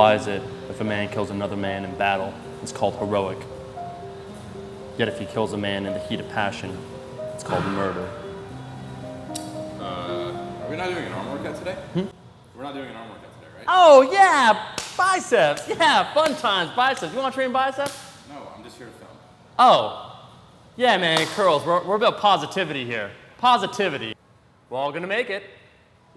why is it if a man kills another man in battle, it's called heroic? Yet if he kills a man in the heat of passion, it's called murder. Are we not doing an arm workout today? We're not doing an arm workout today, right? Oh yeah, biceps. Yeah, fun times, biceps. You want to train biceps? No, I'm just here to film. Oh, yeah, man, curls. We're about positivity here. Positivity. We're all gonna make it.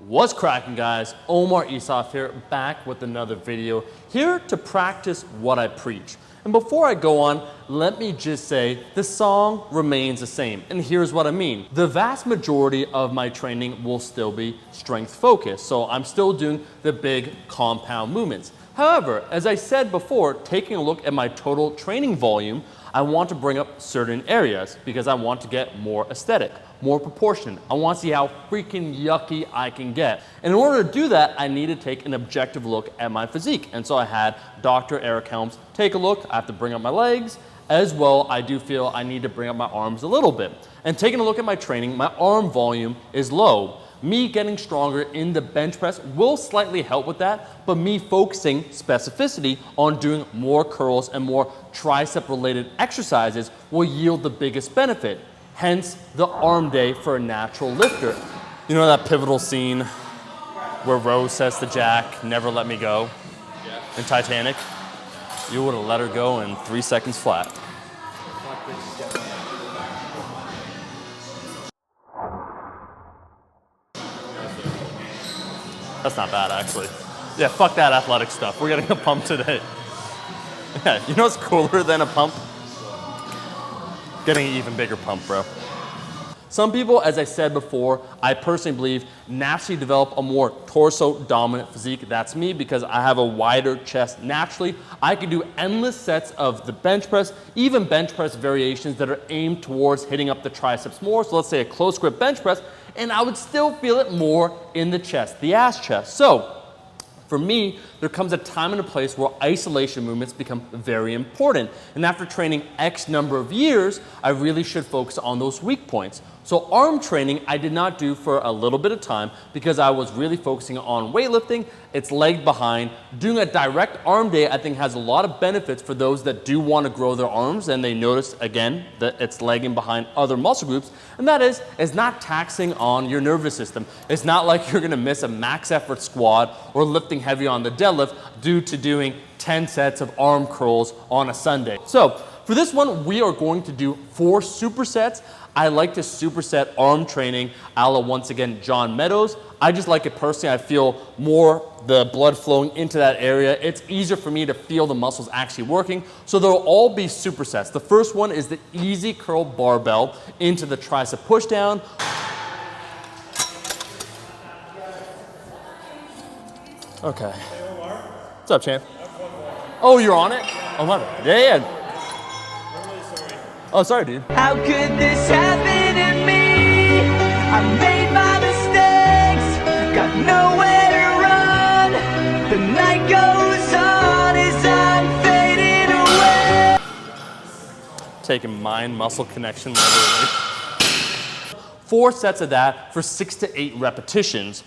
What's cracking, guys? Omar Isaf here, back with another video, here to practice what I preach. And before I go on, let me just say the song remains the same. And here's what I mean. The vast majority of my training will still be strength focused. So I'm still doing the big compound movements. However, as I said before, taking a look at my total training volume, I want to bring up certain areas because I want to get more aesthetic, more proportion. I want to see how freaking yucky I can get. And in order to do that, I need to take an objective look at my physique. And so I had Dr. Eric Helms take a look. I have to bring up my legs. As well, I do feel I need to bring up my arms a little bit. And taking a look at my training, my arm volume is low. Me getting stronger in the bench press will slightly help with that, but me focusing specificity on doing more curls and more tricep related exercises will yield the biggest benefit. Hence the arm day for a natural lifter. You know that pivotal scene where Rose says to Jack, "Never let me go," in Titanic? You would have let her go in 3 seconds flat. That's not bad, actually. Yeah, fuck that athletic stuff. We're getting a pump today. Yeah, you know what's cooler than a pump? Getting an even bigger pump, bro. Some people, as I said before, I personally believe naturally develop a more torso-dominant physique. That's me because I have a wider chest naturally. I can do endless sets of the bench press, even bench press variations that are aimed towards hitting up the triceps more. So let's say a close grip bench press, and I would still feel it more in the chest, the ass chest. So for me, there comes a time and a place where isolation movements become very important. And after training X number of years, I really should focus on those weak points. So arm training, I did not do for a little bit of time because I was really focusing on weightlifting. It's leg behind. Doing a direct arm day, I think, has a lot of benefits for those that do want to grow their arms and they notice, again, that it's lagging behind other muscle groups. And that is, it's not taxing on your nervous system. It's not like you're going to miss a max effort squat or lifting heavy on the deadlift due to doing 10 sets of arm curls on a Sunday. So for this one, we are going to do 4 supersets. I like to superset arm training a la, once again, John Meadows. I just like it personally. I feel more the blood flowing into that area. It's easier for me to feel the muscles actually working. So they'll all be supersets. The first one is the easy curl barbell into the tricep push down. Okay. What's up, champ? Oh, you're on it? Oh, my bad. Yeah. Oh, sorry, dude. How could this happen to me? I made my mistakes, got nowhere to run. The night goes on as I'm fading away. Taking mind-muscle connection literally. 4 sets of that for 6 to 8 repetitions.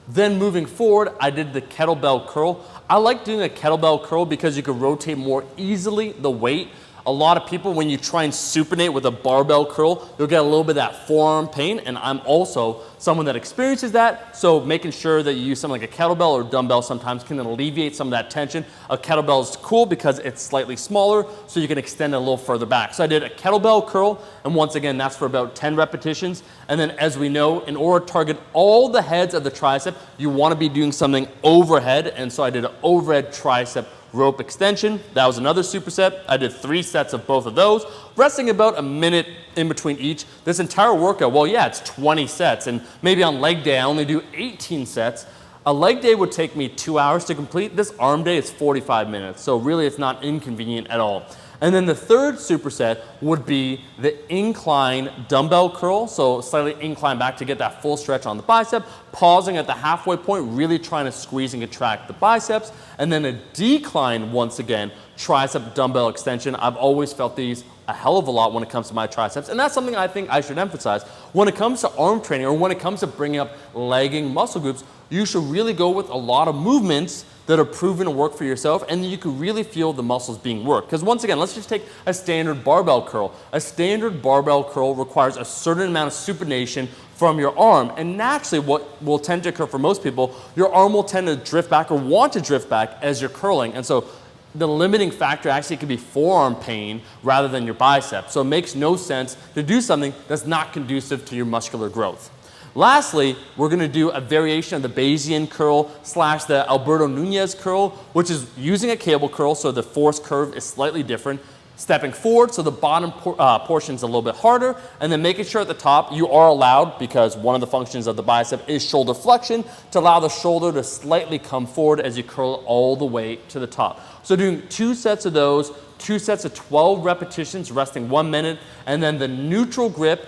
Then moving forward, I did the kettlebell curl. I like doing a kettlebell curl because you can rotate more easily the weight. A lot of people, when you try and supinate with a barbell curl, you'll get a little bit of that forearm pain, and I'm also someone that experiences that, so making sure that you use something like a kettlebell or dumbbell sometimes can alleviate some of that tension. A kettlebell is cool because it's slightly smaller, so you can extend it a little further back. So I did a kettlebell curl, and once again, that's for about 10 repetitions. And then as we know, in order to target all the heads of the tricep, you want to be doing something overhead, and so I did an overhead tricep rope extension. That was another superset. I did 3 sets of both of those, resting about a minute in between each. This entire workout, well, yeah, it's 20 sets, and maybe on leg day I only do 18 sets. A leg day would take me 2 hours to complete. This arm day is 45 minutes, so really it's not inconvenient at all. And then the third superset would be the incline dumbbell curl, so slightly incline back to get that full stretch on the bicep, pausing at the halfway point, really trying to squeeze and contract the biceps, and then a decline, once again, tricep dumbbell extension. I've always felt these a hell of a lot when it comes to my triceps, and that's something I think I should emphasize. When it comes to arm training or when it comes to bringing up lagging muscle groups, you should really go with a lot of movements that are proven to work for yourself, and then you can really feel the muscles being worked. Because once again, let's just take a standard barbell curl. A standard barbell curl requires a certain amount of supination from your arm, and naturally what will tend to occur for most people, your arm will tend to drift back or want to drift back as you're curling, and so the limiting factor actually could be forearm pain rather than your bicep. So it makes no sense to do something that's not conducive to your muscular growth. Lastly, we're going to do a variation of the Bayesian curl slash the Alberto Nunez curl, which is using a cable curl, so the force curve is slightly different. Stepping forward, so the bottom portion is a little bit harder, and then making sure at the top you are allowed, because one of the functions of the bicep is shoulder flexion, to allow the shoulder to slightly come forward as you curl all the way to the top. So doing 2 sets of those, 2 sets of 12 repetitions, resting 1 minute, and then the neutral grip,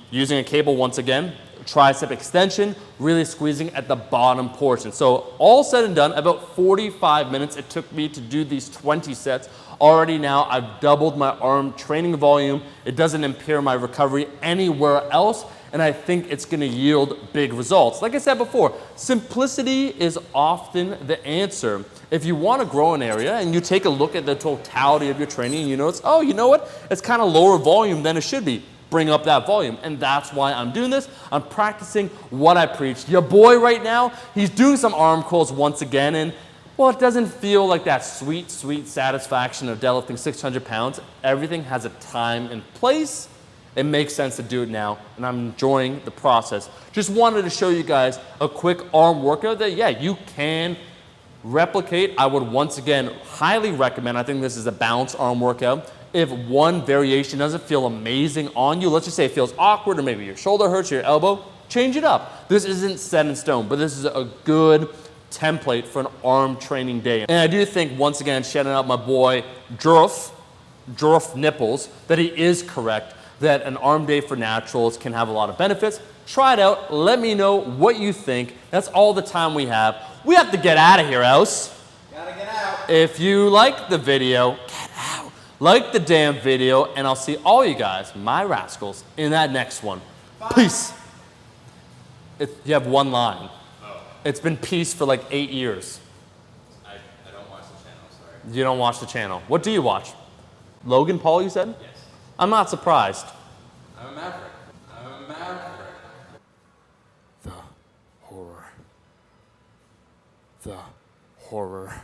using a cable once again, tricep extension, really squeezing at the bottom portion. So all said and done, about 45 minutes it took me to do these 20 sets. Already now I've doubled my arm training volume. It doesn't impair my recovery anywhere else, and I think it's going to yield big results. Like I said before, simplicity is often the answer. If you want to grow an area and you take a look at the totality of your training and you notice, oh, you know what? It's kind of lower volume than it should be. Bring up that volume, and that's why I'm doing this. I'm practicing what I preach. Your boy right now, he's doing some arm curls once again, and well, it doesn't feel like that sweet, sweet satisfaction of deadlifting 600 pounds. Everything has a time and place. It makes sense to do it now, and I'm enjoying the process. Just wanted to show you guys a quick arm workout that, yeah, you can replicate. I would once again highly recommend, I think this is a balanced arm workout. If one variation doesn't feel amazing on you, let's just say it feels awkward or maybe your shoulder hurts or your elbow, change it up. This isn't set in stone, but this is a good template for an arm training day. And I do think, once again, shouting out my boy Jurf Nipples, that he is correct, that an arm day for naturals can have a lot of benefits. Try it out. Let me know what you think. That's all the time we have. We have to get out of here, else. Gotta get out. If you like the video, get out. Like the damn video, and I'll see all you guys, my rascals, in that next one. Bye. Peace. You have one line. Oh. It's been peace for like 8 years. I don't watch the channel, sorry. You don't watch the channel. What do you watch? Logan Paul, you said? Yes. I'm not surprised. I'm a maverick. I'm a maverick. The horror. The horror.